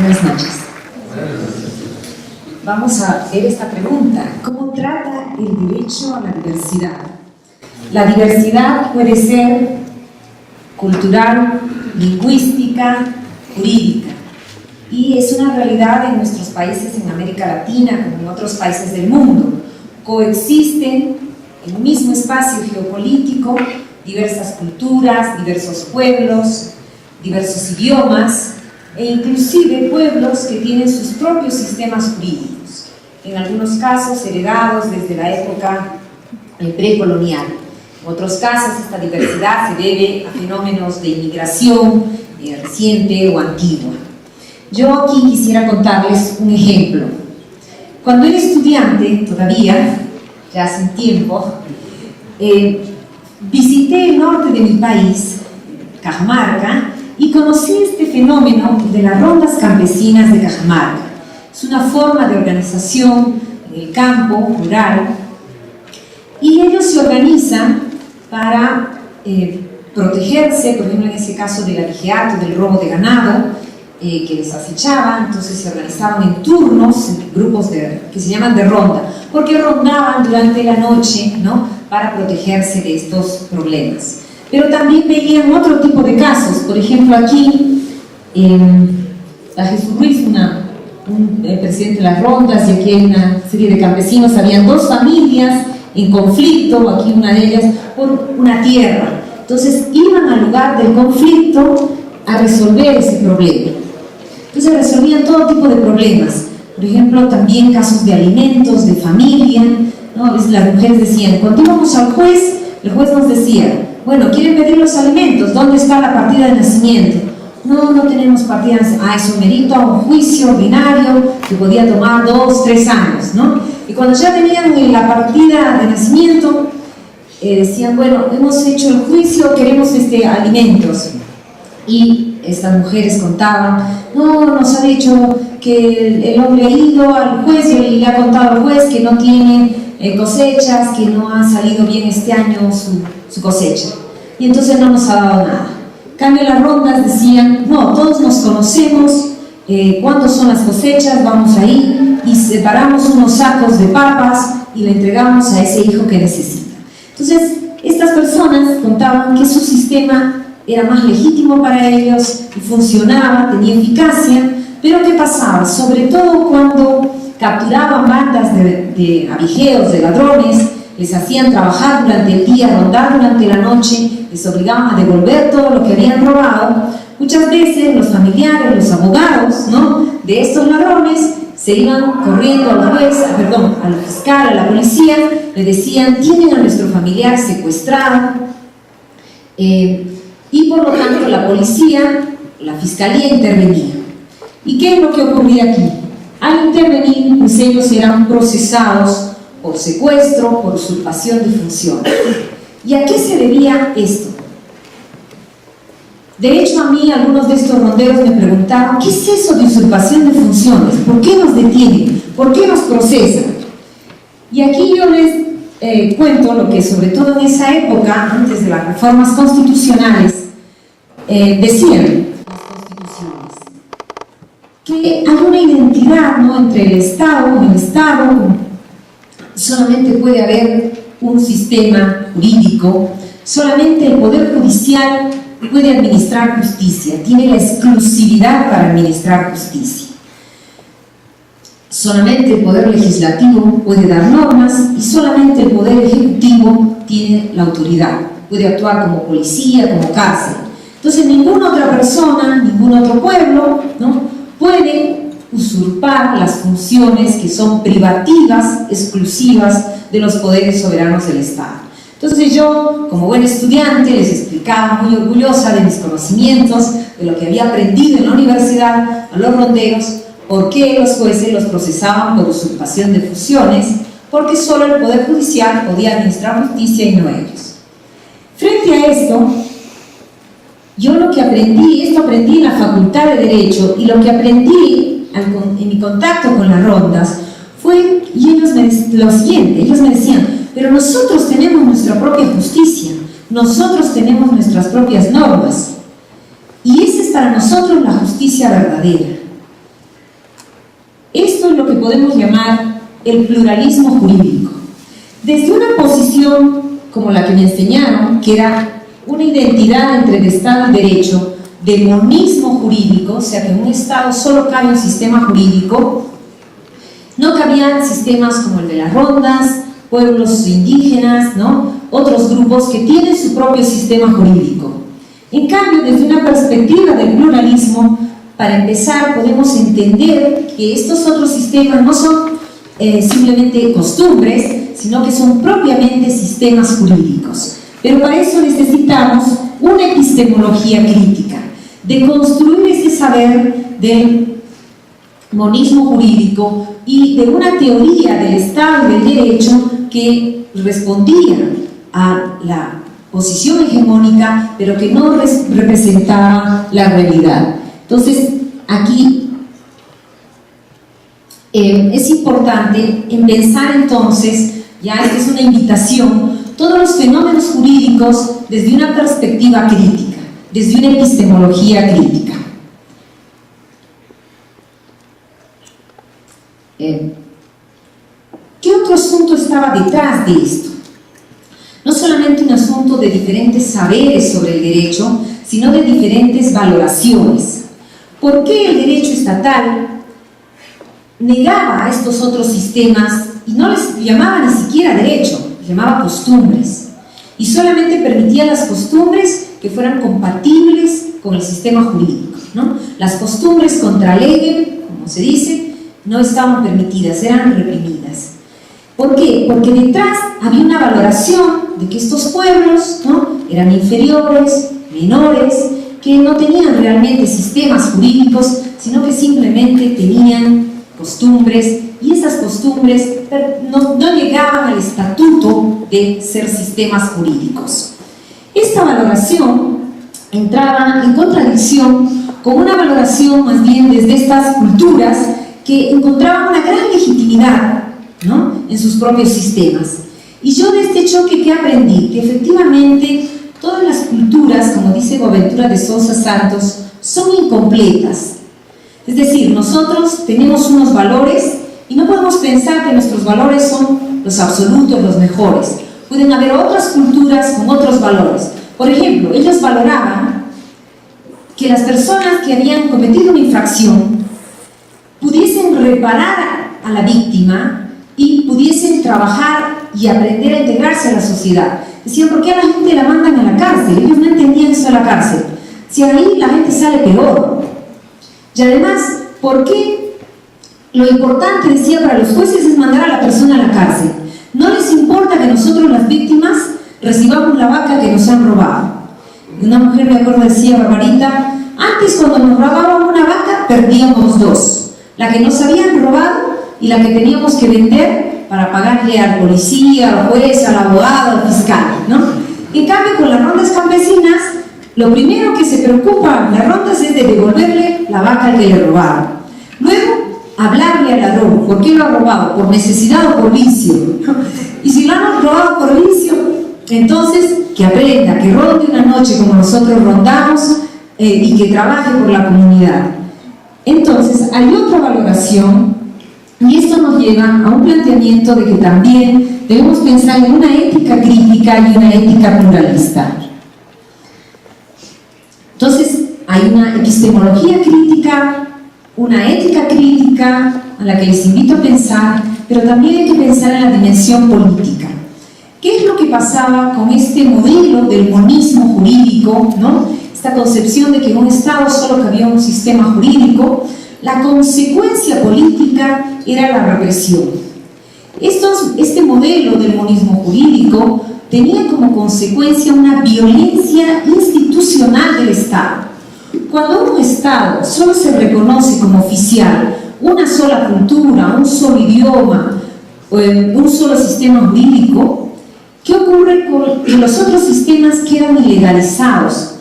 Buenas noches. Vamos a ver esta pregunta. ¿Cómo trata el derecho a la diversidad? La diversidad puede ser cultural, lingüística, jurídica. Y es una realidad en nuestros países en América Latina, como en otros países del mundo. Coexisten en un mismo espacio geopolítico diversas culturas, diversos pueblos, diversos idiomas, e inclusive pueblos que tienen sus propios sistemas jurídicos, en algunos casos heredados desde la época precolonial. En otros casos esta diversidad se debe a fenómenos de inmigración reciente o antigua. Yo aquí quisiera contarles un ejemplo. Cuando era estudiante, todavía, ya hace un tiempo, visité el norte de mi país, Cajamarca, y conocí este fenómeno de las rondas campesinas de Cajamarca. Es una forma de organización en el campo rural, y ellos se organizan para protegerse, por ejemplo en ese caso del abigeato, del robo de ganado que les acechaba. Entonces se organizaban en turnos, en grupos que se llaman de ronda, porque rondaban durante la noche, ¿no?, para protegerse de estos problemas. Pero también veían otro tipo de casos. Por ejemplo, aquí, la Jesús Ruiz, el presidente de las rondas, y aquí hay una serie de campesinos, habían dos familias en conflicto, aquí una de ellas, por una tierra. Entonces iban al lugar del conflicto a resolver ese problema. Entonces resolvían todo tipo de problemas. Por ejemplo, también casos de alimentos, de familia, ¿no? Las mujeres decían, cuando íbamos al juez, el juez nos decía, bueno, ¿quieren pedir los alimentos? ¿Dónde está la partida de nacimiento? No, no tenemos partida de nacimiento. Eso merito a un juicio ordinario que podía tomar 2, 3 años, ¿no? Y cuando ya tenían la partida de nacimiento, decían, bueno, hemos hecho el juicio, queremos alimentos. Y estas mujeres contaban, no, nos ha dicho que el hombre ha ido al juez y le ha contado al juez que no tiene cosechas, que no ha salido bien este año su cosecha, y entonces no nos ha dado nada. En cambio las rondas decían, no, todos nos conocemos, cuándo son las cosechas, vamos ahí y separamos unos sacos de papas y le entregamos a ese hijo que necesita. Entonces estas personas contaban que su sistema era más legítimo para ellos y funcionaba, tenía eficacia. Pero ¿qué pasaba? Sobre todo cuando capturaban bandas de abigeos, de ladrones, les hacían trabajar durante el día, rondar durante la noche, les obligaban a devolver todo lo que habían robado. Muchas veces los familiares, los abogados, ¿no?, de estos ladrones se iban corriendo al juez, al fiscal, a la policía, le decían, tienen a nuestro familiar secuestrado, y por lo tanto la policía, la fiscalía intervenía. ¿Y qué es lo que ocurría aquí? Al intervenir, pues ellos eran procesados por secuestro, por usurpación de funciones. ¿Y a qué se debía esto? De hecho, a mí algunos de estos ronderos me preguntaron, ¿qué es eso de usurpación de funciones? ¿Por qué nos detienen? ¿Por qué nos procesan? Y aquí yo les cuento lo que sobre todo en esa época, antes de las reformas constitucionales, decían que hay una identidad, ¿no?, entre el Estado. En el Estado solamente puede haber un sistema jurídico, solamente el Poder Judicial puede administrar justicia, tiene la exclusividad para administrar justicia. Solamente el Poder Legislativo puede dar normas y solamente el Poder Ejecutivo tiene la autoridad, puede actuar como policía, como cárcel. Entonces ninguna otra persona, ningún otro pueblo, ¿no?, puede usurpar las funciones que son privativas, exclusivas de los poderes soberanos del Estado. Entonces yo, como buen estudiante, les explicaba muy orgullosa de mis conocimientos, de lo que había aprendido en la universidad, a los ronderos, por qué los jueces los procesaban por usurpación de funciones, porque solo el Poder Judicial podía administrar justicia y no ellos. Frente a esto, yo lo que aprendí, esto aprendí en la Facultad de Derecho, y lo que aprendí en mi contacto con las rondas fue lo siguiente: ellos me decían, pero nosotros tenemos nuestra propia justicia, nosotros tenemos nuestras propias normas, y esa es para nosotros la justicia verdadera. podemos llamar el pluralismo jurídico. Desde una posición como la que me enseñaron, que era una identidad entre el Estado y Derecho, de monismo jurídico, o sea que en un Estado solo cabe un sistema jurídico, no cabían sistemas como el de las rondas, pueblos indígenas, ¿no? Otros grupos que tienen su propio sistema jurídico. En cambio, desde una perspectiva del pluralismo, para empezar, podemos entender que estos otros sistemas no son simplemente costumbres, sino que son propiamente sistemas jurídicos. Pero para eso necesitamos una epistemología crítica, de construir ese saber del monismo jurídico y de una teoría del Estado y del Derecho que respondía a la posición hegemónica, pero que no representaba la realidad. Entonces, aquí es importante en pensar entonces, ya esta es una invitación, todos los fenómenos jurídicos desde una perspectiva crítica, desde una epistemología crítica. ¿Qué otro asunto estaba detrás de esto? No solamente un asunto de diferentes saberes sobre el derecho, sino de diferentes valoraciones. ¿Por qué el derecho estatal negaba a estos otros sistemas y no les llamaba ni siquiera derecho, les llamaba costumbres? Y solamente permitía las costumbres que fueran compatibles con el sistema jurídico, ¿no? Las costumbres contra ley, como se dice, no estaban permitidas, eran reprimidas. ¿Por qué? Porque detrás había una valoración de que estos pueblos, ¿no?, eran inferiores, menores, que no tenían realmente sistemas jurídicos, sino que simplemente tenían costumbres, y esas costumbres no llegaban al estatuto de ser sistemas jurídicos. Esta valoración entraba en contradicción con una valoración más bien desde estas culturas que encontraban una gran legitimidad, ¿no?, en sus propios sistemas. Y yo de este choque que aprendí, que efectivamente todas las culturas, como dice Boaventura de Sousa Santos, son incompletas. Es decir, nosotros tenemos unos valores y no podemos pensar que nuestros valores son los absolutos, los mejores. Pueden haber otras culturas con otros valores. Por ejemplo, ellos valoraban que las personas que habían cometido una infracción pudiesen reparar a la víctima y pudiesen trabajar y aprender a integrarse a la sociedad. Decían, ¿por qué a la gente la mandan a la cárcel? Ellos no entendían eso de la cárcel. Si ahí la gente sale peor. Y además, ¿por qué lo importante, decía, para los jueces es mandar a la persona a la cárcel? No les importa que nosotros, las víctimas, recibamos la vaca que nos han robado. Una mujer, me acuerdo, decía, Barbarita, antes cuando nos robaban una vaca, perdíamos dos. La que nos habían robado y la que teníamos que vender para pagarle al policía, al juez, al abogado, al fiscal, ¿no? En cambio, con las rondas campesinas, lo primero que se preocupa las rondas es de devolverle la vaca al que le robaron. Luego, hablarle al ladrón. ¿Por qué lo ha robado? ¿Por necesidad o por vicio? Y si lo han robado por vicio, entonces que aprenda, que ronde una noche como nosotros rondamos y que trabaje por la comunidad. Entonces, hay otra valoración, y esto nos lleva a un planteamiento de que también debemos pensar en una ética crítica y una ética pluralista. Entonces, hay una epistemología crítica, una ética crítica a la que les invito a pensar, pero también hay que pensar en la dimensión política. ¿Qué es lo que pasaba con este modelo del monismo jurídico, ¿no? Esta concepción de que en un Estado solo cabía un sistema jurídico? La consecuencia política era la represión. Este modelo del monismo jurídico tenía como consecuencia una violencia institucional del Estado. Cuando un Estado solo se reconoce como oficial una sola cultura, un solo idioma, un solo sistema jurídico, ¿qué ocurre con que los otros sistemas quedan ilegalizados?